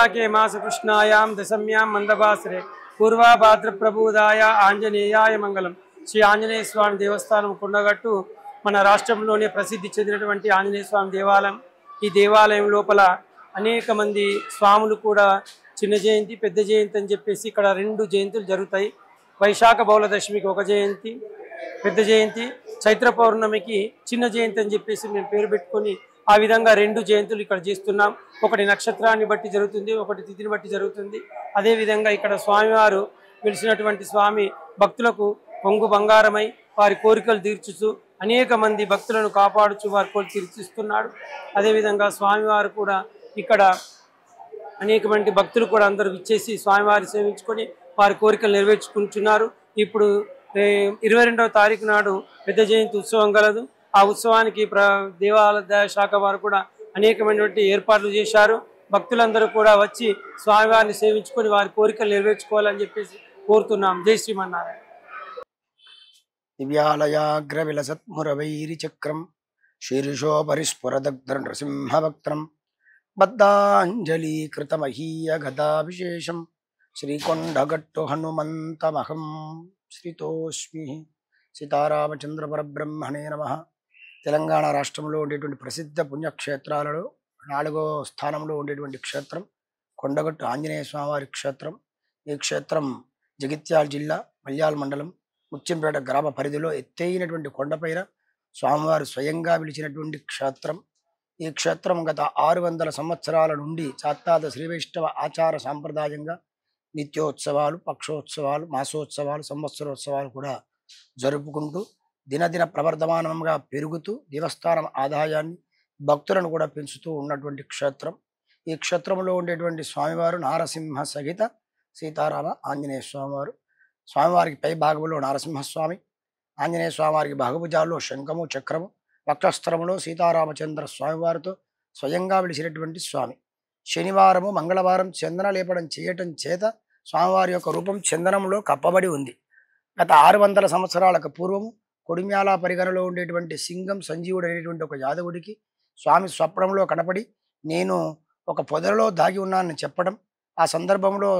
के मास कृष्णायां दशम्यां मंदभास्रे पूर्वा भाद्र प्रबोधाय आंजनेयाय मंगलम శ్రీ ఆంజనేయ స్వామి దేవస్థానం కొండగట్టు మన రాష్ట్రంలోనే ప్రసిద్ధి చెందినటువంటి ఆంజనేయ స్వామి దేవాలయం. ఈ దేవాలయం లోపల అనేక మంది స్వాములు కూడా చిన్న జయంతి పెద్ద జయంతి అని చెప్పేసి ఇక్కడ రెండు జయంతులు జరుగుతాయి. వైశాఖ బౌల దశమికి ఒక జయంతి పెద్ద జయంతి, చైత్ర పౌర్ణమికి చిన్న జయంతి అని చెప్పేసి మేము పేరు పెట్టుకొని ఆ విధంగా రెండు జయంతులు ఇక్కడ చేస్తున్నాం. ఒకటి నక్షత్రాన్ని బట్టి జరుగుతుంది, ఒకటి తిథిని బట్టి జరుగుతుంది. అదేవిధంగా ఇక్కడ స్వామివారు పిలిచినటువంటి స్వామి భక్తులకు పొంగు బంగారమై వారి కోరికలు తీర్చుతూ అనేక మంది భక్తులను కాపాడుచు వారి కోరికలు తీర్చిస్తున్నాడు. అదేవిధంగా స్వామివారు కూడా ఇక్కడ అనేక మంది భక్తులు కూడా అందరూ విచ్చేసి స్వామివారి సేవించుకొని వారి కోరికలు నెరవేర్చుకుంటున్నారు. ఇప్పుడు 22వ తారీఖు నాడు పెద్ద జయంతి ఉత్సవం కలదు. ఆ ఉత్సవానికి దేవాలయ శాఖ వారు కూడా అనేకమైనటువంటి ఏర్పాట్లు చేశారు. భక్తులందరూ కూడా వచ్చి స్వామివారిని సేవించుకొని వారి కోరికలు నెరవేర్చుకోవాలని చెప్పేసి కోరుతున్నాం. జై శ్రీమన్నారాయణ. దివ్యాలయాగ్ర విలసత్మురవైరి చక్రం శీర్షోపరిస్ఫురదగ్ధ నృసింహవక్త్రం బద్ధాంజలీకృతమహీయ గదాభిశేషం శ్రీకొండగట్టు హనుమంతమహం శ్రీతోస్మి. సీతారామచంద్ర పరబ్రహ్మణే నమః. తెలంగాణ రాష్ట్రంలో ఉండేటువంటి ప్రసిద్ధ పుణ్యక్షేత్రాలలో 4వ స్థానంలో ఉండేటువంటి క్షేత్రం కొండగట్టు ఆంజనేయ స్వామివారి క్షేత్రం. ఈ క్షేత్రం జగిత్యాల జిల్లా మల్యాల మండలం ముత్యంపేట గ్రామ పరిధిలో ఎత్తైనటువంటి కొండపైన స్వామివారు స్వయంగా పిలిచినటువంటి క్షేత్రం. ఈ క్షేత్రం గత 600 సంవత్సరాల నుండి చాత్తాద శ్రీవైష్ణవ ఆచార సాంప్రదాయంగా నిత్యోత్సవాలు, పక్షోత్సవాలు, మాసోత్సవాలు, సంవత్సరోత్సవాలు కూడా జరుపుకుంటూ దినదిన ప్రవర్ధమానంగా పెరుగుతూ దేవస్థానం ఆదాయాన్ని భక్తులను కూడా పెంచుతూ ఉన్నటువంటి క్షేత్రం. ఈ క్షేత్రంలో ఉండేటువంటి స్వామివారు నారసింహ సహిత సీతారామ ఆంజనేయ స్వామివారు. స్వామివారికి పై భాగంలో నరసింహస్వామి, ఆంజనేయ స్వామివారికి భాగభుజాల్లో శంఖము చక్రము, వక్షస్థలములో సీతారామచంద్ర స్వామివారితో స్వయంగా విలిచినటువంటి స్వామి. శనివారము మంగళవారం చందన లేపడం చేయటం చేత స్వామివారి యొక్క రూపం చందనంలో కప్పబడి ఉంది. గత 600 సంవత్సరాలకు పూర్వము కొడిమ్యాల పరిగణలో ఉండేటువంటి సింగం సంజీవుడు అనేటువంటి ఒక యాదవుడికి స్వామి స్వప్నంలో కనపడి నేను ఒక పొదలో దాగి ఉన్నానని చెప్పడం, ఆ సందర్భంలో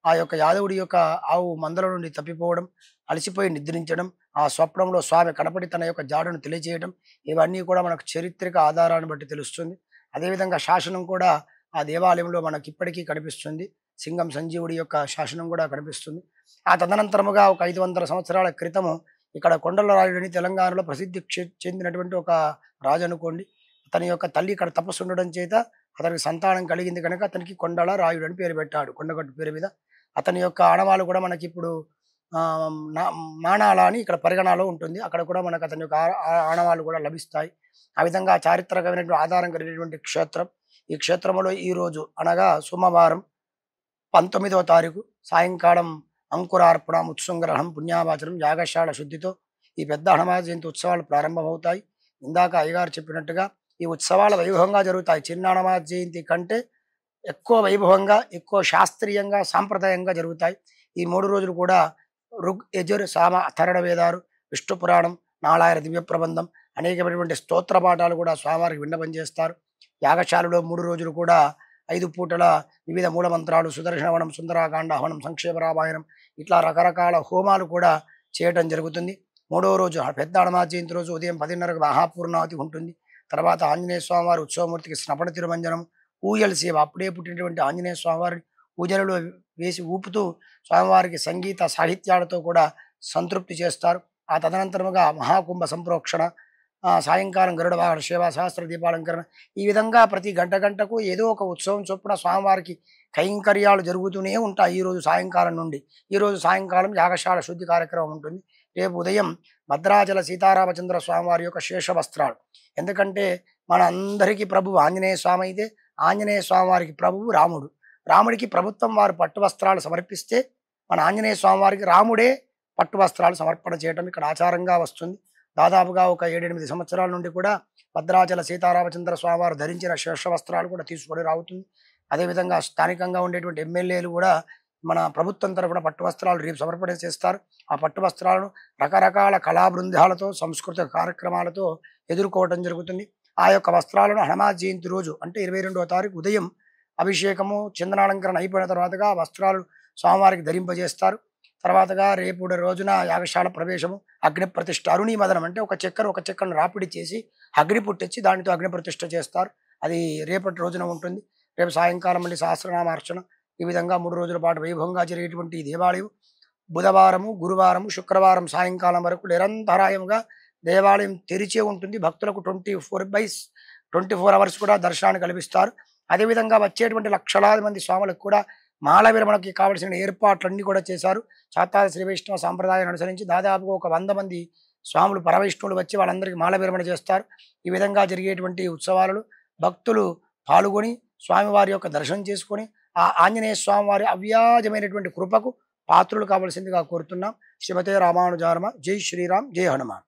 ఆ యొక్క యాదవుడి యొక్క ఆవు మందల నుండి తప్పిపోవడం, అలసిపోయి నిద్రించడం, ఆ స్వప్నంలో స్వామి కనపడి తన యొక్క జాడను తెలియజేయడం, ఇవన్నీ కూడా మనకు చారిత్రక ఆధారాన్ని బట్టి తెలుస్తుంది. అదేవిధంగా శాసనం కూడా ఆ దేవాలయంలో మనకి ఇప్పటికీ కనిపిస్తుంది. సింగం సంజీవుడి యొక్క శాసనం కూడా కనిపిస్తుంది. ఆ తదనంతరముగా ఒక 500 సంవత్సరాల క్రితము ఇక్కడ కొండల రాయుడని తెలంగాణలో ప్రసిద్ధి చెందినటువంటి ఒక రాజు అనుకోండి. అతని యొక్క తల్లి ఇక్కడ తపస్సు ఉండడం చేత అతనికి సంతానం కలిగింది కనుక అతనికి కొండల రాయుడు అని పేరు పెట్టాడు. కొండగట్టు పేరు మీద అతని యొక్క ఆనవాళ్ళు కూడా మనకి ఇప్పుడు మానాల అని ఇక్కడ పరిగణలో ఉంటుంది. అక్కడ కూడా మనకు అతని యొక్క ఆనవాళ్ళు కూడా లభిస్తాయి. ఆ విధంగా చారిత్రకమైనటువంటి ఆధారం కలిగినటువంటి క్షేత్రం. ఈ క్షేత్రంలో ఈరోజు అనగా సోమవారం 19వ తారీఖు సాయంకాలం అంకురార్పణ, ఉత్సంగ్రహణం, పుణ్యావాచనం, యాగశాల శుద్ధితో ఈ పెద్ద హనుమాన్ జయంతి ఉత్సవాలు ప్రారంభమవుతాయి. ఇందాక అయ్యగారు చెప్పినట్టుగా ఈ ఉత్సవాలు వైభవంగా జరుగుతాయి. చిన్న హనుమాన్ జయంతి కంటే ఎక్కువ వైభవంగా, ఎక్కువ శాస్త్రీయంగా, సాంప్రదాయంగా జరుగుతాయి. ఈ 3 రోజులు కూడా ఋగ్, యజుర్, సామ, అథర్వణ వేదాలు, విష్ణు పురాణం, నాలాయన దివ్య ప్రబంధం, అనేకమైనటువంటి స్తోత్ర పాఠాలు కూడా స్వామివారికి విన్నపం చేస్తారు. యాగశాలలో 3 రోజులు కూడా 5 పూటల వివిధ మూలమంత్రాలు, సుదర్శనవనం, సుందరాకాండ హవనం, సంక్షేమ రామాయణం, ఇట్లా రకరకాల హోమాలు కూడా చేయటం జరుగుతుంది. 3వ రోజు పెద్ద హనుమాన్ జయంతి రోజు ఉదయం 10:30కు మహాపూర్ణావతి ఉంటుంది. తర్వాత ఆంజనేయ స్వామివారి ఉత్సవమూర్తికి స్నపన తిరుమంజనం, ఊయల సేవ, అప్పుడే పుట్టినటువంటి ఆంజనేయ స్వామివారిని ఊజలలో వేసి ఊపుతూ స్వామివారికి సంగీత సాహిత్యాలతో కూడా సంతృప్తి చేస్తారు. ఆ తదనంతరముగా మహాకుంభ సంప్రోక్షణ, సాయంకాలం గరుడ వాహన సేవ, సహస్ర దీపాలంకరణ, ఈ విధంగా ప్రతి గంటకు ఏదో ఒక ఉత్సవం చొప్పున స్వామివారికి కైంకర్యాలు జరుగుతూనే ఉంటాయి. ఈరోజు సాయంకాలం నుండి ఈరోజు సాయంకాలం యాగశాల శుద్ధి కార్యక్రమం ఉంటుంది. రేపు ఉదయం భద్రాచల సీతారామచంద్ర స్వామివారి యొక్క శేష వస్త్రాలు. ఎందుకంటే మన అందరికీ ప్రభువు ఆంజనేయ స్వామి అయితే ఆంజనేయ స్వామివారికి ప్రభువు రాముడు. రాముడికి ప్రభుత్వం వారు పట్టు వస్త్రాలు సమర్పిస్తే మన ఆంజనేయ స్వామివారికి రాముడే పట్టు వస్త్రాలు సమర్పణ చేయడం ఇక్కడ ఆచారంగా వస్తుంది. దాదాపుగా ఒక 7-8 సంవత్సరాల నుండి కూడా భద్రాచల సీతారామచంద్ర స్వామివారు ధరించిన శేష వస్త్రాలు కూడా తీసుకొని రావుతుంది. అదేవిధంగా స్థానికంగా ఉండేటువంటి ఎమ్మెల్యేలు కూడా మన ప్రభుత్వం తరఫున పట్టు వస్త్రాలు రేపు సమర్పణ చేస్తారు. ఆ పట్టు వస్త్రాలను రకరకాల కళా బృందాలతో, సాంస్కృతిక కార్యక్రమాలతో ఎదుర్కోవడం జరుగుతుంది. ఆ యొక్క వస్త్రాలను హనుమాన్ జయంతి రోజు అంటే 22వ తారీఖు ఉదయం అభిషేకము చందనాలంకరణ అయిపోయిన తర్వాతగా వస్త్రాలు స్వామివారికి ధరింపజేస్తారు. తర్వాతగా రేపు రోజున యాగశాల ప్రవేశము, అగ్ని ప్రతిష్ఠ, అరుణి మదనం అంటే ఒక చెక్కను రాపిడి చేసి అగ్ని పుట్టించి దానితో అగ్ని ప్రతిష్ఠ చేస్తారు. అది రేపటి రోజున ఉంటుంది. రేపు సాయంకాలం మళ్ళీ సహస్రనామార్చన. ఈ విధంగా 3 రోజుల పాటు వైభవంగా జరిగేటువంటి ఈ దేవాలయం బుధవారము, గురువారము, శుక్రవారం సాయంకాలం వరకు నిరంతరాయంగా దేవాలయం తెరిచే ఉంటుంది. భక్తులకు 24 అవర్స్ కూడా దర్శనాన్ని కల్పిస్తారు. అదేవిధంగా వచ్చేటువంటి లక్షలాది మంది స్వాములకు కూడా మాల విరమణకి కావలసిన ఏర్పాట్లన్నీ కూడా చేశారు. చాతాది శ్రీ వైష్ణవ సాంప్రదాయాన్ని అనుసరించి దాదాపుగా ఒక 100 మంది స్వాములు పరవైష్ణవులు వచ్చి వాళ్ళందరికీ మాల విరమణ చేస్తారు. ఈ విధంగా జరిగేటువంటి ఉత్సవాలలో భక్తులు పాల్గొని స్వామివారి యొక్క దర్శనం చేసుకొని ఆ ఆంజనేయ స్వామి వారి అవ్యాజమైనటువంటి కృపకు పాత్రులు కావలసిందిగా కోరుతున్నాం. శ్రీమతే రామానుజారమ. జై శ్రీరామ్, జై హనుమాన్.